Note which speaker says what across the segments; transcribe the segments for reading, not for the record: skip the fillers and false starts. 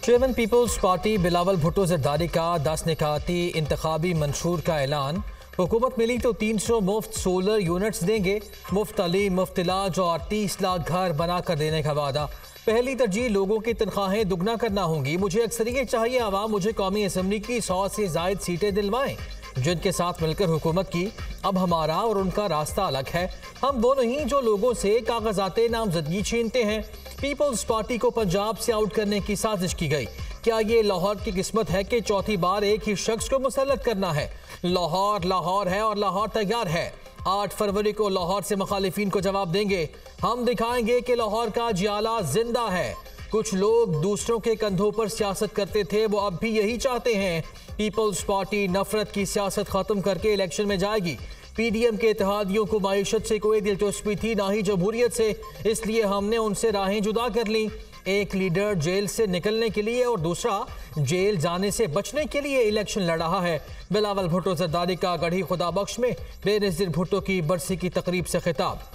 Speaker 1: Chairman People's Party Bilawal Bhutto Zardari का 10 निकाती इंतखाबी मंशूर का ऐलान। हुकूमत मिली तो 300 मुफ्त सोलर यूनिट्स देंगे, मुफ्त तालीम, मुफ्त इलाज और 30 लाख घर बना कर देने का वादा। पहली तरजीह लोगों की तनख्वाहें दुगना करना होंगी। मुझे अक्सरियत चाहिए, आवाम मुझे कौमी असम्बली की 100 से जायद सीटें दिलवाएं, जिनके साथ मिलकर हुकूमत की। अब हमारा और उनका रास्ता अलग है। हम दोनों ही जो लोगों से कागजाते नामजदगी छीनते हैं। पीपल्स पार्टी को पंजाब से आउट करने की साजिश की गई। क्या ये लाहौर की किस्मत है कि चौथी बार एक ही शख्स को मुसल्लत करना है? लाहौर लाहौर है और लाहौर तैयार है। 8 फरवरी को लाहौर से मुखालिफिन को जवाब देंगे। हम दिखाएंगे कि लाहौर का जियाला जिंदा है। कुछ लोग दूसरों के कंधों पर सियासत करते थे, वो अब भी यही चाहते हैं। पीपल्स पार्टी नफरत की सियासत खत्म करके इलेक्शन में जाएगी। पीडीएम के इत्तेहादियों को माईशत से कोई दिलचस्पी थी ना ही जमहूरियत से, इसलिए हमने उनसे राहें जुदा कर ली। एक लीडर जेल से निकलने के लिए और दूसरा जेल जाने से बचने के लिए इलेक्शन लड़ रहा है। बिलावल भुट्टो जरदारी का गढ़ी खुदाबख्श में बेनज़ीर भुट्टो की बरसी की तकरीब से खिताब।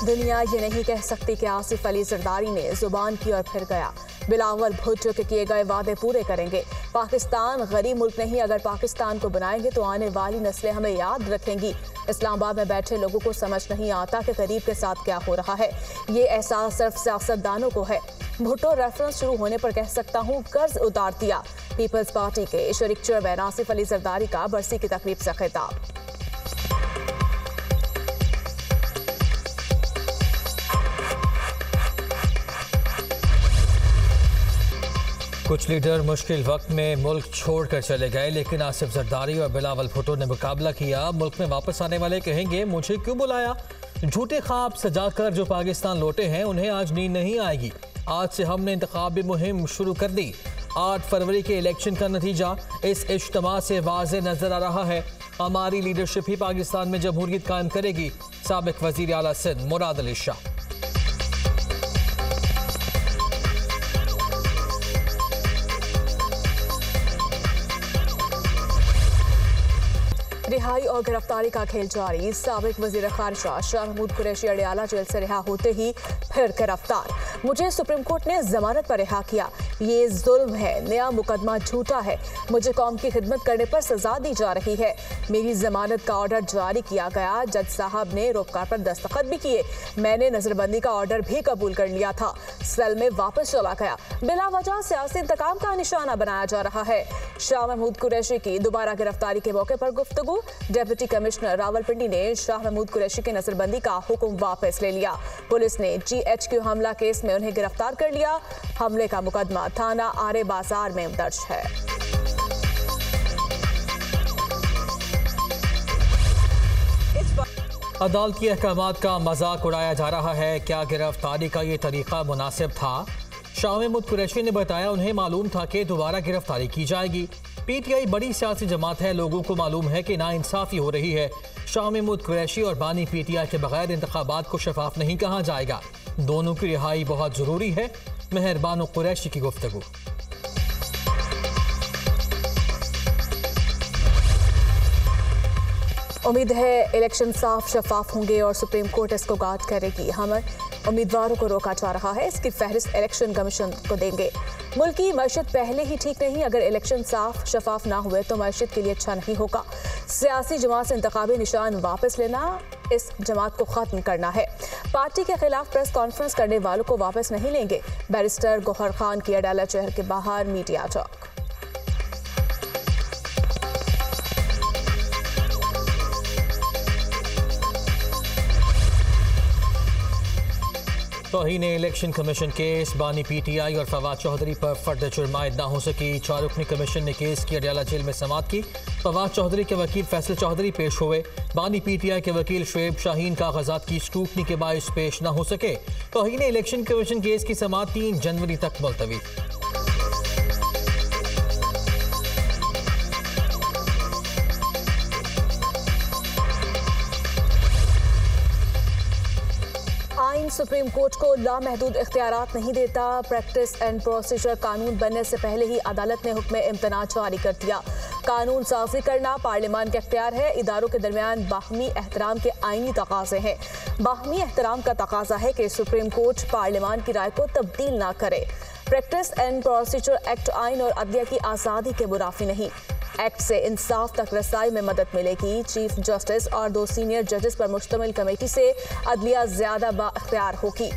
Speaker 2: दुनिया ये नहीं कह सकती कि आसिफ अली जरदारी ने जुबान की और फिर गया। बिलावल भुट्टो के किए गए वादे पूरे करेंगे। पाकिस्तान गरीब मुल्क नहीं, अगर पाकिस्तान को बनाएंगे तो आने वाली नस्लें हमें याद रखेंगी। इस्लामाबाद में बैठे लोगों को समझ नहीं आता कि गरीब के साथ क्या हो रहा है। ये एहसास सिर्फ सियासतदानों को है। भुट्टो रेफरेंस शुरू होने पर कह सकता हूँ कर्ज उतार दिया। पीपल्स पार्टी के शरीक चेयरमैन आसिफ अली जरदारी का बरसी की तकरीब से खिताब।
Speaker 1: कुछ लीडर मुश्किल वक्त में मुल्क छोड़कर चले गए, लेकिन आसिफ जरदारी और बिलावल भुट्टो ने मुकाबला किया। मुल्क में वापस आने वाले कहेंगे मुझे क्यों बुलाया। झूठे ख्वाब सजाकर जो पाकिस्तान लौटे हैं उन्हें आज नींद नहीं आएगी। आज से हमने इंतखाबी मुहिम शुरू कर दी। 8 फरवरी के इलेक्शन का नतीजा इस इज्तिमा से वाज़े नजर आ रहा है। हमारी लीडरशिप ही पाकिस्तान में जमहूरियत कायम करेगी। साबिक वज़ीर आला सिंध मुराद अली शाह।
Speaker 2: रिहाई और गिरफ्तारी का खेल जारी। साबिक वजीर खारिजा शाह महमूद कुरैशी अडयाला जेल से रिहा होते ही फिर गिरफ्तार। मुझे सुप्रीम कोर्ट ने जमानत पर रिहा किया, ये जुल्म है, नया मुकदमा झूठा है। मुझे कौम की खिदमत करने पर सजा दी जा रही है। मेरी जमानत का ऑर्डर जारी किया गया, जज साहब ने रोपकार पर दस्तखत भी किए। मैंने नजरबंदी का ऑर्डर भी कबूल कर लिया था। सेल में वापस चला गया। बिला वजह सियासी इंतकाम का निशाना बनाया जा रहा है। शाह महमूद कुरैशी की दोबारा गिरफ्तारी के मौके पर गुफ्तगू। डिप्टी कमिश्नर रावलपिंडी ने शाह महमूद कुरैशी की नजरबंदी का हुक्म वापस ले लिया। पुलिस ने GHQ हमला केस में उन्हें गिरफ्तार कर लिया। हमले का मुकदमा थाना आरे बाजार में दर्ज है।
Speaker 1: अदालती अहकामात का मजाक उड़ाया जा रहा है। क्या गिरफ्तारी का ये तरीका मुनासिब था? शाह महमूद कुरैशी ने बताया उन्हें मालूम था कि दोबारा गिरफ्तारी की जाएगी। PTI बड़ी सियासी जमात है, लोगों को मालूम है कि नाइंसाफी हो रही है। शाह महमूद कुरैशी और बानी PTI के बगैर इंतखाबात को शफाफ नहीं कहा जाएगा। दोनों की रिहाई बहुत जरूरी है। मेहरबान कुरैशी की गुफ्तगू।
Speaker 2: उम्मीद है इलेक्शन साफ शफाफ होंगे और सुप्रीम कोर्ट इसको गार्ड करेगी। हम उम्मीदवारों को रोका जा रहा है, इसकी फहरिस्त इलेक्शन कमीशन को देंगे। मुल्क की मैशत पहले ही ठीक नहीं, अगर इलेक्शन साफ शफाफ ना हुए तो मैशत के लिए अच्छा नहीं होगा। सियासी जमात से इंतखाबी निशान वापस लेना, इस जमात को खत्म करना है। पार्टी के खिलाफ प्रेस कॉन्फ्रेंस करने वालों को वापस नहीं लेंगे। बैरिस्टर गौहर खान की अडाला शहर के बाहर मीडिया टॉक।
Speaker 1: तौहीन इलेक्शन कमीशन केस। बानी PTI और फवाद चौधरी पर फर्द जुर्म आयद ना हो सकी। 4 रुकनी कमीशन ने केस की अडयाला जेल में समाअत की। फवाद चौधरी के वकील फैसल चौधरी पेश हुए। बानी PTI के वकील शुएब शाहीन कागजात की स्क्रूटनी के बायस पेश ना हो सके। तौहीन इलेक्शन कमीशन केस की समाअत 3 जनवरी तक मुलतवी।
Speaker 2: सुप्रीम कोर्ट को लामहदूद इख्तियारात नहीं देता। प्रैक्टिस एंड प्रोसीजर कानून बनने से पहले ही अदालत ने हुक्म इम्तना जारी कर दिया। कानून साजी करना पार्लियामान का इख्तियार है। इदारों के दरमियान बाहमी एहतराम के आईनी तकाजे हैं। बाहमी एहतराम का तकाजा है कि सुप्रीम कोर्ट पार्लियामान की राय को तब्दील ना करे। प्रैक्टिस एंड प्रोसीजर एक्ट आइन और अदलिया की आज़ादी के मुनाफी नहीं। एक्ट से इंसाफ तक रसाई में मदद मिलेगी। चीफ जस्टिस और 2 सीनियर जजेस पर मुश्तमिल कमेटी से अदलिया ज्यादा बाइख्तियार होगी।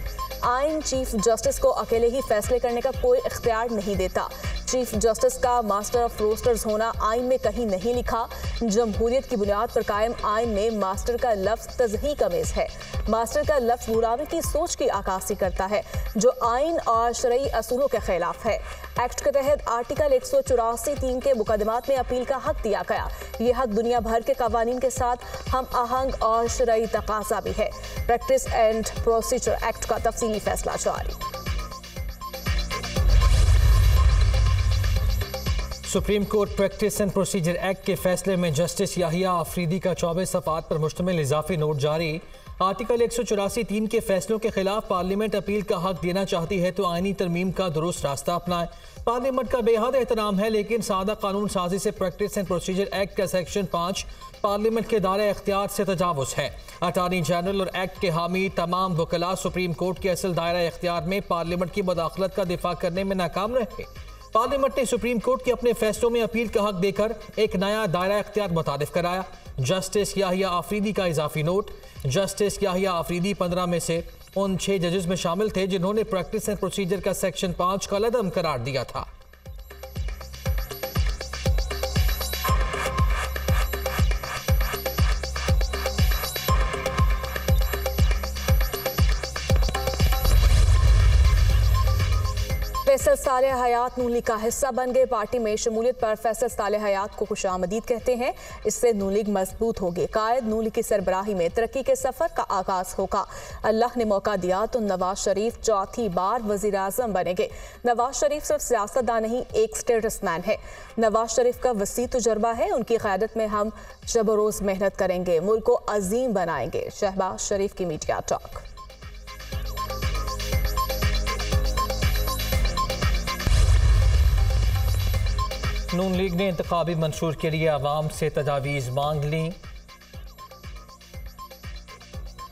Speaker 2: आइन चीफ जस्टिस को अकेले ही फैसले करने का कोई इख्तियार नहीं देता। चीफ जस्टिस का मास्टर ऑफ रोस्टर्स होना आइन में कहीं नहीं लिखा। जमहूरियत की बुनियाद पर कायम आइन में मास्टर का लफ्ज तज़हीक अमेज़ है। मास्टर का लफ्ज बुरावी की सोच की अक्कासी करता है जो आइन और शरई असूलों के खिलाफ है। एक्ट के तहत आर्टिकल 184(3) के मुकदमात में अपील का हक दिया गया। ये हक दुनिया भर के कवानीन के साथ हम आहंग और शरई तकाजा भी है। प्रैक्टिस एंड प्रोसीजर एक्ट का तफसीली फैसला जारी।
Speaker 1: Supreme court practice and procedure act के फैसले में जस्टिस याहिया आफरीदी का 24 सफ़ात पर मुश्तमिल इजाफी नोट जारी। आर्टिकल 184(3) के फैसलों के खिलाफ पार्लियामेंट अपील का हक देना चाहती है तो आईनी तरमीम का दुरुस्त रास्ता अपनाए। पार्लियामेंट का बेहद एहतराम है, लेकिन सादा कानून साजी से प्रैक्टिस एंड प्रोसीजर एक्ट का सेक्शन 5 पार्लियामेंट के दायरे इख्तियार से तजावुज़ है। अटॉर्नी जनरल और एक्ट के हामी तमाम वकला सुप्रीम कोर्ट के असल दायरा इख्तियार में पार्लियामेंट की मुदाखलत का दिफा करने में नाकाम रहे। पार्लियामेंट ने सुप्रीम कोर्ट के अपने फैसलों में अपील का हक देकर एक नया दायरा इख्तियार मुतारिफ कराया। जस्टिस याहिया आफरीदी का इजाफी नोट। जस्टिस याहिया आफरीदी 15 में से उन 6 जजेस में शामिल थे जिन्होंने प्रैक्टिस एंड प्रोसीजर का सेक्शन 5 का लदम करार दिया था।
Speaker 2: फैसल साले हयात नून लीग का हिस्सा बन गए। पार्टी में शमूलियत पर फैसल साले हयात को खुशामदीद कहते हैं। इससे नून लीग मजबूत होगी। कायद नून लीग की सरबराही में तरक्की के सफर का आगाज होगा। अल्लाह ने मौका दिया तो नवाज शरीफ 4थी बार वजीर आजम बनेंगे। नवाज शरीफ सिर्फ सियासतदान नहीं, एक स्टेटसमैन है। नवाज शरीफ का वसी तजुर्बा है। उनकी क़यादत में हम शब रोज मेहनत करेंगे, मुल्क को अजीम बनाएंगे। शहबाज शरीफ की मीडिया टॉक।
Speaker 1: नून लीग ने इंतखाबी मंशूर के लिए आवाम से तजावीज़ मांग ली।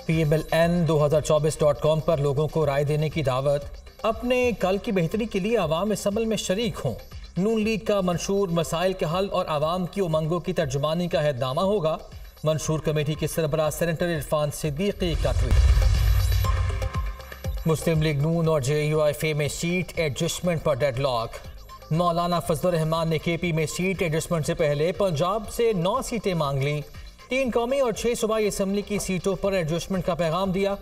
Speaker 1: PMLN2024.com पर लोगों को राय देने की दावत। अपने कल की बेहतरी के लिए आवाम इस अमल में शरीक हों। नून लीग का मंशूर मसाइल के हल और आवाम की उमंगों की तर्जुमानी का अहदनामा होगा। मंशूर कमेटी के सरबराह सेनेटर इरफान सिद्दीकी का ट्वीट। मुस्लिम लीग नून और JUIF में सीट एडजस्टमेंट पर डेडलॉक। मौलाना फजलुर रहमान ने KP में सीट एडजस्टमेंट से पहले पंजाब से 9 सीटें मांग लीं। 3 कौमी और 6 सूबाई असम्बली की सीटों पर एडजस्टमेंट का पैगाम दिया।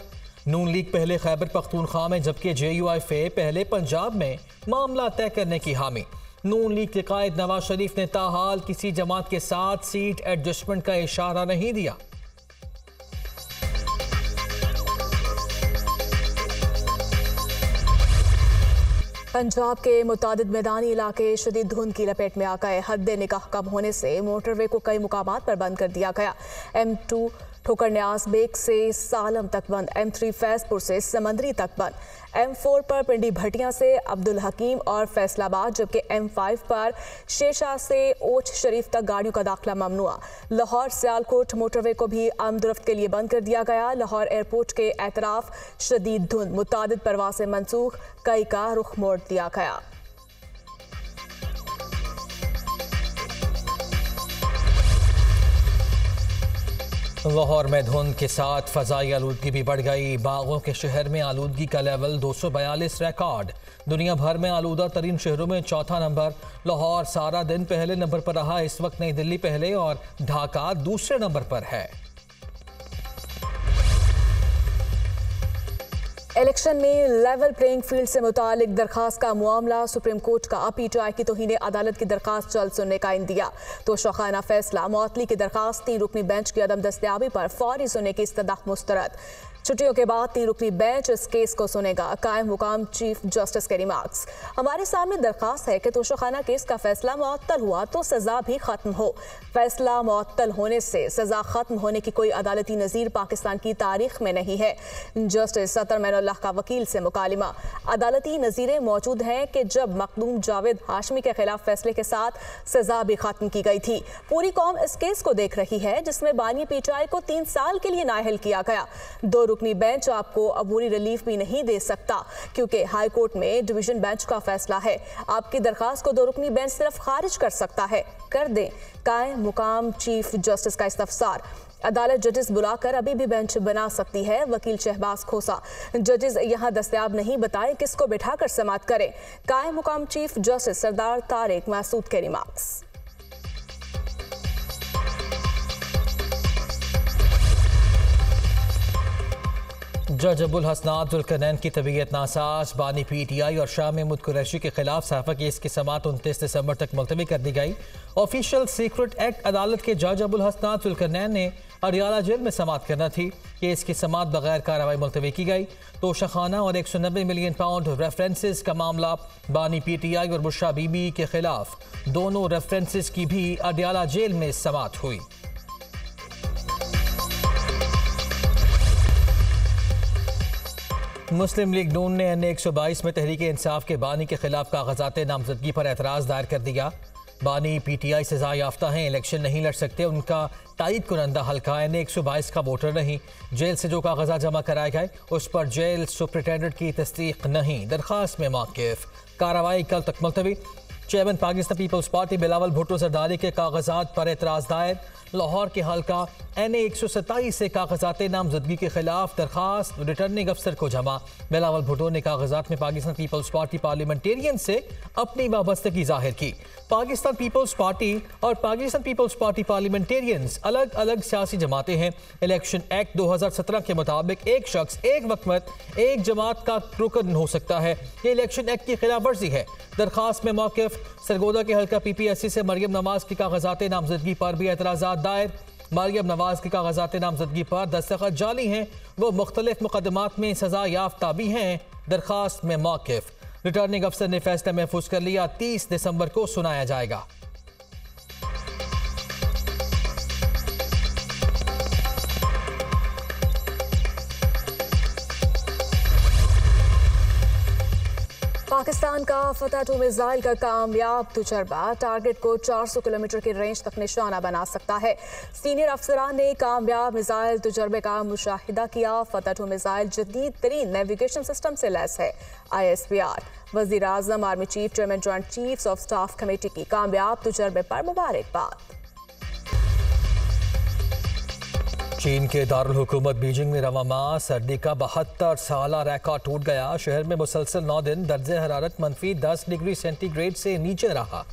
Speaker 1: नून लीग पहले खैबर पख्तूनख्वा में जबकि JUIF पहले पंजाब में मामला तय करने की हामी। नून लीग के कायद नवाज शरीफ ने ताहाल किसी जमात के साथ सीट एडजस्टमेंट का इशारा नहीं दिया।
Speaker 2: पंजाब के मुतादिद मैदानी इलाके शदीद धुंध की लपेट में आ गए। हद निगाह कम होने से मोटरवे को कई मुकामात पर बंद कर दिया गया। M2 ठोकर न्यास बेग से सालम तक बंद। M3 फैजपुर से समंदरी तक बंद। M4 पर पिंडी भटिया से अब्दुल हकीम और फैसलाबाद, जबकि M5 पर शेरशाह से ओछ शरीफ तक गाड़ियों का दाखिला ममनुआ। लाहौर सियालकोट मोटरवे को भी आमदरफ्त के लिए बंद कर दिया गया। लाहौर एयरपोर्ट के एतराफ शदीद धुंध, मुतादिद परवासें मनसूख, कई का रुख मोड़ दिया गया।
Speaker 1: लाहौर में धुंध के साथ फजाई आलूदगी भी बढ़ गई। बागों के शहर में आलूदगी का लेवल 242 रिकॉर्ड। दुनिया भर में आलूदा तरीन शहरों में चौथा नंबर। लाहौर सारा दिन पहले नंबर पर रहा। इस वक्त नई दिल्ली पहले और ढाका दूसरे नंबर पर है।
Speaker 2: इलेक्शन में लेवल प्लेइंग फील्ड से मुतालिक दरखास्त का मामला सुप्रीम कोर्ट का पीटीआई की तौहीन अदालत की दरखास्त जल्द सुनने का इंदिया। तो शोखाना फैसला मुअत्तली की दरखास्त 3 रुकनी बेंच की अदम दस्तयाबी पर फौरी सुनने की इस्तदा मुस्तरद। छुट्टियों के बाद 3 रुकनी बेंच इस केस को सुनेगा। कायम मुकाम चीफ जस्टिस के रिमार्क्स। हमारे सामने दरखास्त है कि तोशाखाना केस का फैसला मुअत्तल हुआ तो सजा भी खत्म हो। फैसला मुअत्तल होने से सजा खत्म होने की कोई अदालती नज़ीर पाकिस्तान की तारीख में नहीं है। जस्टिस सत्तर मैनुल्लाह का वकील से मुकालिमा। अदालती नज़ीरें मौजूद हैं कि जब मखदूम जावेद हाशमी के खिलाफ फैसले के साथ सजा भी खत्म की गई थी। पूरी कौम इस केस को देख रही है जिसमें बानी पीटीआई को 3 साल के लिए नाअहल किया गया। 2 रुकनी बेंच आपको अबूरी रिलीफ भी नहीं दे सकता क्योंकि हाई कोर्ट में डिवीजन बेंच का फैसला है। आपकी दरखास्त को 2 रुकनी बेंच सिर्फ खारिज कर सकता है। कर दें। कायम मुकाम चीफ जस्टिस का इस्तफसार। अदालत जजेस बुलाकर अभी भी बेंच बना सकती है। वकील शहबाज खोसा। जजेस यहां दस्तयाब नहीं बताए किसको बिठाकर समाअत करें। कायम मुकाम चीफ जस्टिस सरदार तारिक मासूद के रिमार्क्स।
Speaker 1: जज अबुल हसनात जुल्करनैन की तबीयत नासाज। बानी पीटीआई और शाह महमूद कुरैशी के खिलाफ साफा केस की समाअत 29 दिसंबर तक मुलतवी कर दी गई। ऑफिशियल सीक्रेट एक्ट अदालत के जज अबुल हसनात जुल्करनैन ने अडियाला जेल में समाअत करना थी। केस की समाअत बगैर कार्रवाई मुलतवी की गई। तो शखाना और 190 मिलियन पाउंड रेफरेंसेस का मामला बानी पीटीआई और बुशरा बीबी के खिलाफ दोनों रेफरेंसेस की भी अडियाला जेल में समाअत हुई। मुस्लिम लीग नून ने NA 122 में तहरीक इंसाफ के बानी के खिलाफ कागजात नामजदगी पर एतराज़ दायर कर दिया। बानी पीटीआई सजा याफ्ता हैं, इलेक्शन नहीं लड़ सकते। उनका तायद कुनंदा हल्का NA 122 का वोटर नहीं। जेल से जो कागजात जमा कराए गए उस पर जेल सुप्रिटेंडेंट की तस्दीक नहीं। दरखास्त में मौक़िफ़। कार्रवाई कल तक मुलतवी। Chairman Pakistan Peoples Party Bilawal Bhutto Zardari के कागजात पर एतराज़ दायर। लाहौर के हल्का NA 127 से कागजात नामजदगी के खिलाफ दरखास्त रिटर्निंग अफसर को जमा। बिलावल भुट्टो ने कागजात में पाकिस्तान पीपल्स पार्टी पार्लियामेंटेरियन से अपनी वाबस्तगी जाहिर की। पाकिस्तान पीपल्स पार्टी और पाकिस्तान पीपल्स पार्टी पार्लियामेंटेरियंस अलग अलग सियासी जमातें हैं। इलेक्शन एक्ट 2017 के मुताबिक एक शख्स एक वक्त में एक जमात का रुकन हो सकता है। ये इलेक्शन एक्ट की खिलाफ वर्जी है। दरखास्त में मौक़िफ़। सरगोदा के हल्का PPSC से मरियम नवाज की कागजात नामजदगी पर भी एतराज़ात दायर। मरियम नवाज की कागजात नामजदगी पर दस्तखत जाली हैं। वो मुख्तलिफ मुकदमात में सजा याफ्ता भी हैं। दरखास्त में मौक़िफ़। रिटर्निंग अफसर ने फैसला महफूज कर लिया। 30 दिसंबर को सुनाया जाएगा।
Speaker 2: पाकिस्तान का फतह 2 मिसाइल का कामयाब तजुर्बा टारगेट को 400 किलोमीटर की रेंज तक निशाना बना सकता है। सीनियर अफसरान ने कामयाब मिसाइल तजुर्बे का मुशाहिदा किया। फतह 2 मिसाइल जदीद तरीन नेविगेशन सिस्टम से लैस है। ISPR वज़ीर आज़म army chief chairman joint chiefs of staff committee की कामयाब तजुर्बे पर मुबारकबाद।
Speaker 1: चीन के दारुल हुकूमत बीजिंग में रवा माह सर्दी का 72 साला रिकॉर्ड टूट गया। शहर में मुसलसल 9 दिन दर्जे हरारत -10 डिग्री सेंटीग्रेड से नीचे रहा।